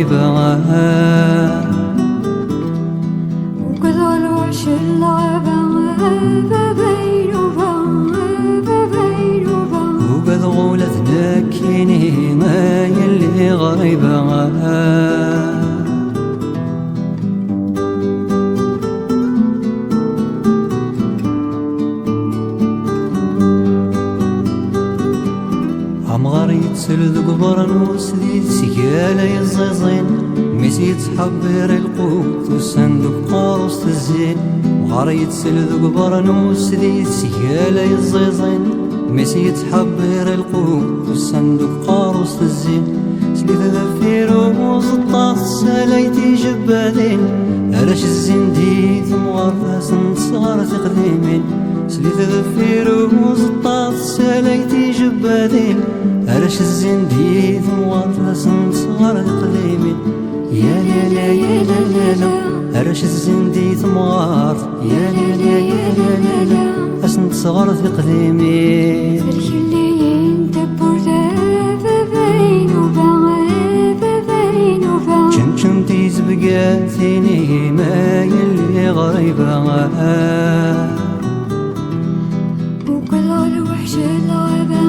غريبة وكذا الوحش اللعبة بين وقد غولتنا كيني ما يلي غريبة عمغار يتسل ذو قبرنوس ذي سيالة يزيزين ميسي يتحبر القوت والصندوق قاروس الزين مغار يتسل ذو قبرنوس ذي سيالة يزيزين ميسي يتحبر القوت والصندوق قاروس الزين سليت ذفيروز الطاس ساليتي جبادين علاش الزين ديت مغار فاسن صغار تقديمين سليت ذفيروز الطاس ساليتي جبادين علاش الزين ديت مغار فاسن صغار تقديمين يا لا لا يا لا لا لا علاش الزين ديت مغار يا لا لا يا لا لا لا أسنت صغار تقديمين كنتي زبقاتيني ما يلي غريبة وكل الوحش اللعبة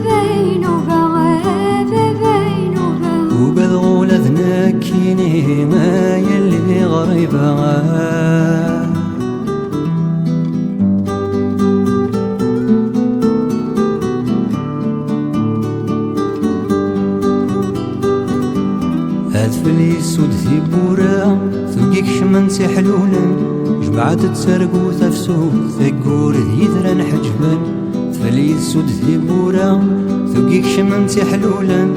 بين وقد غولتنا كيني ما يلي غريبة هاتفلي السود ثيبورا ثقيك شمنتي حلولا جمعات تسرقو تفسوق ثقور ذيذرا حجبا تفلي السود ثيبورا ثقيك شمنتي حلولا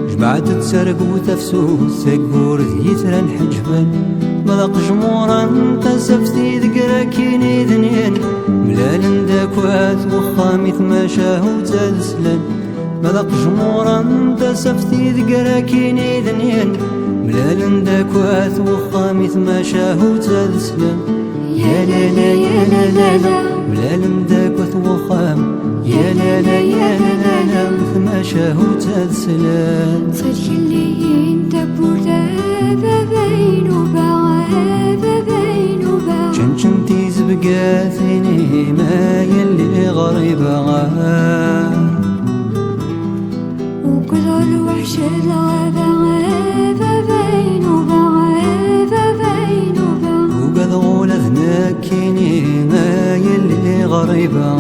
جمعات تسرقو تفسوق ثقور ذيذرا حجبا مذاق جمورا انت سفتي ذكرا كيني ذنين ملال داكوات وخامي ثماشاه وتالسلان مذاق جمورا انت سفتي ذكرا كيني ذنين ملال داكوات وخامي ثماشاه وتالسلان يا لا لا يا لا لا لا ملال داكوات وخام يا لا لا يا لا لا لا ثماشاه وتالسلان صدق اللي انت بوردا بين كنتي زبقاتيني ما يلي غريبة وكل الوحش اللعبة بين وقد غولتنا كيني ما يلي غريبة